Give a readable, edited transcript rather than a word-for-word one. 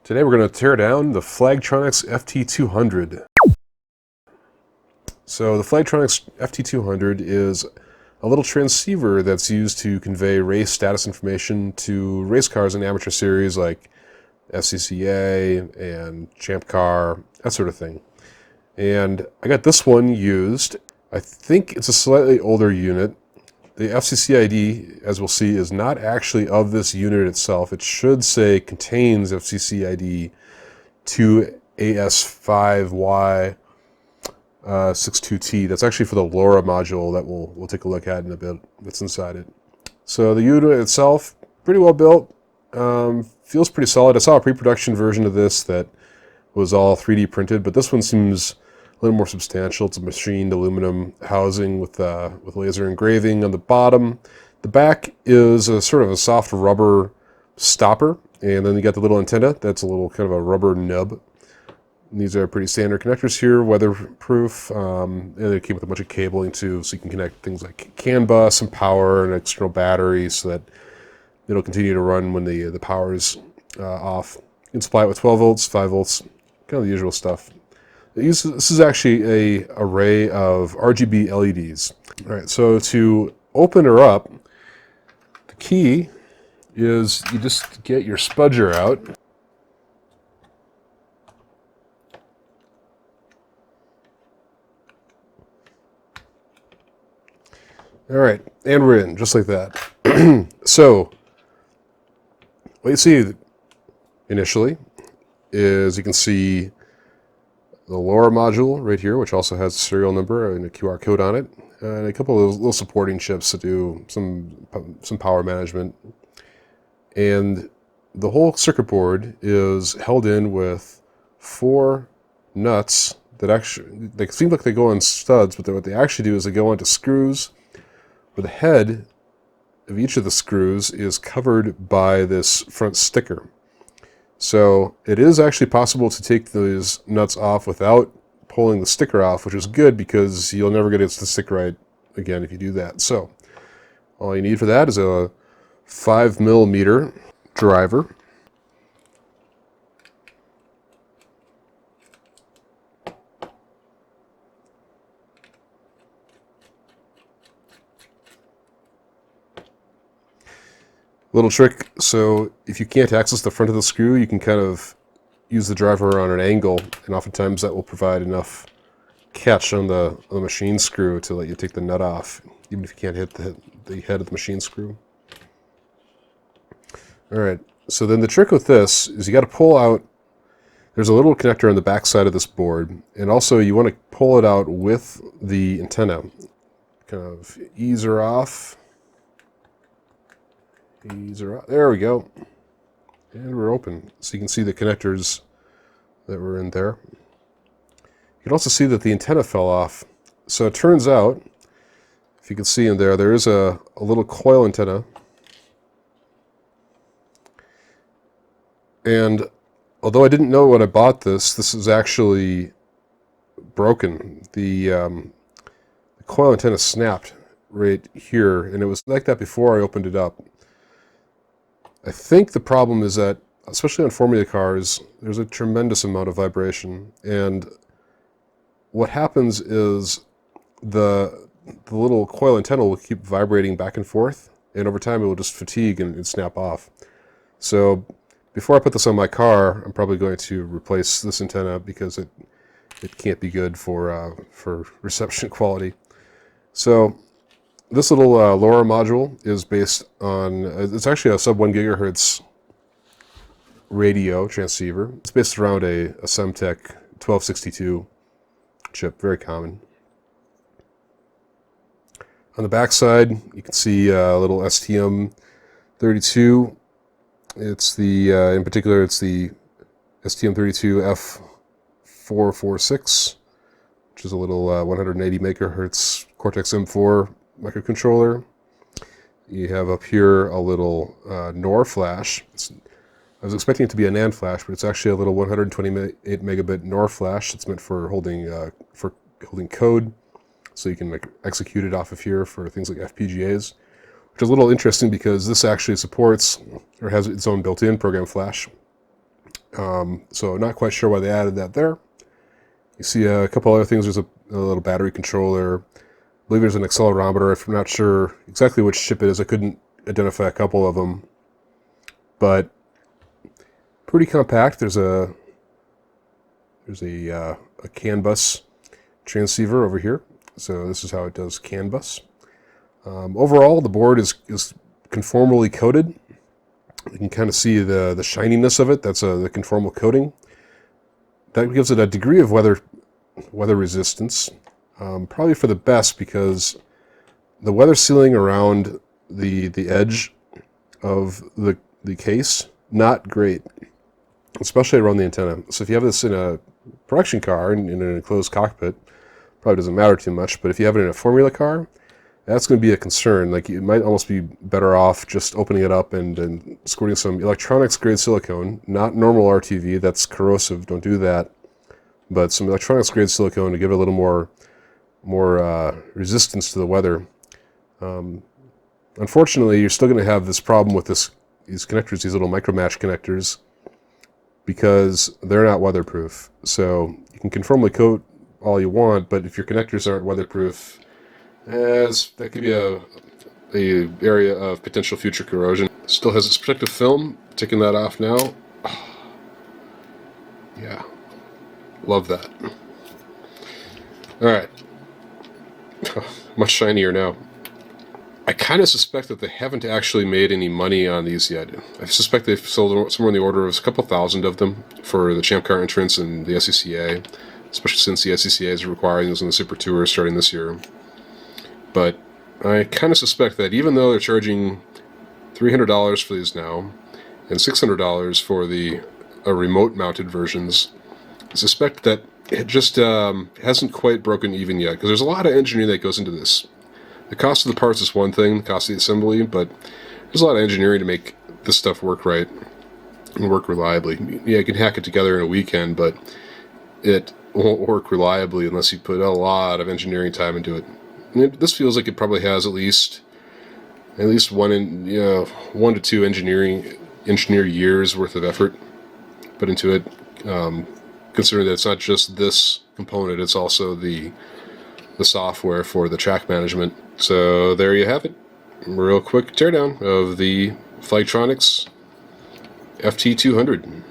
Today we're going to tear down the Flagtronics FT200. So the Flagtronics FT200 is a little transceiver that's used to convey race status information to race cars in amateur series like SCCA and Champ Car, that sort of thing. And I got this one used. I think it's a slightly older unit. The FCC ID, as we'll see, is not actually of this unit itself. It should say contains FCC ID 2AS5Y62T. That's actually for the LoRa module that we'll take a look at in a bit. That's inside it. So the unit itself, pretty well built. Feels pretty solid. I saw a pre-production version of this that was all 3D printed, but this one seems a little more substantial. It's a machined aluminum housing with laser engraving on the bottom. The back is a sort of a soft rubber stopper, and then you got the little antenna. That's a little kind of a rubber nub. And these are pretty standard connectors here, weatherproof. And they came with a bunch of cabling too, so you can connect things like CAN bus and power and external batteries so that it'll continue to run when the power is off. You can supply it with 12 volts, 5 volts, kind of the usual stuff. This is actually an array of RGB LEDs. All right, so to open her up, the key is you just get your spudger out. All right, and we're in, just like that. So, what you see initially is you can see the LoRa module right here, which also has a serial number and a QR code on it, and a couple of little supporting chips to do some power management. And the whole circuit board is held in with 4 nuts that actually, they seem like they go on studs, but what they actually do is they go onto screws, where the head of each of the screws is covered by this front sticker. So it is actually possible to take those nuts off without pulling the sticker off, which is good because you'll never get it to stick right again if you do that. So all you need for that is a 5mm driver. Little trick, so if you can't access the front of the screw, you can kind of use the driver on an angle, and oftentimes that will provide enough catch on the machine screw to let you take the nut off, even if you can't hit the head of the machine screw. Alright, so then the trick with this is you got to pull out, there's a little connector on the back side of this board, and also you want to pull it out with the antenna. Kind of ease her off. There we go. And we're open. So you can see the connectors that were in there. You can also see that the antenna fell off. So it turns out, if you can see in there, there is a little coil antenna. And although I didn't know when I bought this, this is actually broken. The coil antenna snapped right here, and it was like that before I opened it up. I think the problem is that, especially on Formula cars, there's a tremendous amount of vibration, and what happens is the little coil antenna will keep vibrating back and forth, and over time it will just fatigue and snap off. So before I put this on my car, I'm probably going to replace this antenna because it can't be good for reception quality. So this little LoRa module is based on, it's actually a sub 1 gigahertz radio transceiver. It's based around a Semtech 1262 chip, very common. On the back side, you can see a little STM32. It's the, in particular, it's the STM32F446, which is a little 180 megahertz Cortex M4 microcontroller. You have up here a little NOR flash. I was expecting it to be a NAND flash, but it's actually a little 128 megabit NOR flash. It's meant for holding code, so you can execute it off of here for things like FPGAs, which is a little interesting because this actually supports or has its own built-in program flash. So not quite sure why they added that there. You see a couple other things. There's a little battery controller. I believe there's an accelerometer. I'm not sure exactly which chip it is. I couldn't identify a couple of them. But pretty compact. There's a CAN bus transceiver over here. So this is how it does CAN bus. Overall, the board is conformally coated. You can kind of see the shininess of it. That's the conformal coating. That gives it a degree of weather resistance. Probably for the best, because the weather sealing around the edge of the case, not great, especially around the antenna. So if you have this in a production car in an enclosed cockpit, probably doesn't matter too much. But if you have it in a formula car, that's going to be a concern. Like, it might almost be better off just opening it up and squirting some electronics grade silicone, not normal RTV. That's corrosive. Don't do that. But some electronics grade silicone to give it a little more resistance to the weather. Unfortunately, you're still going to have this problem with these connectors, these little micro match connectors, because they're not weatherproof. So you can conformally coat all you want, but if your connectors aren't weatherproof, that could be a area of potential future corrosion. Still has its protective film. Taking that off now. Yeah, love that. All right, much shinier now. I kind of suspect that they haven't actually made any money on these yet. I suspect they've sold somewhere in the order of a couple thousand of them for the Champ Car entrance and the SCCA, especially since the SCCA is requiring those in the Super Tour starting this year. But I kind of suspect that even though they're charging $300 for these now, and $600 for the remote-mounted versions, I suspect that it just hasn't quite broken even yet, because there's a lot of engineering that goes into this. The cost of the parts is one thing, the cost of the assembly, but there's a lot of engineering to make this stuff work right and work reliably. Yeah, you can hack it together in a weekend, but it won't work reliably unless you put a lot of engineering time into it. This feels like it probably has at least 1 to 2 engineer years worth of effort put into it. Considering that it's not just this component, it's also the software for the track management. So there you have it. Real quick teardown of the Flagtronics FT200.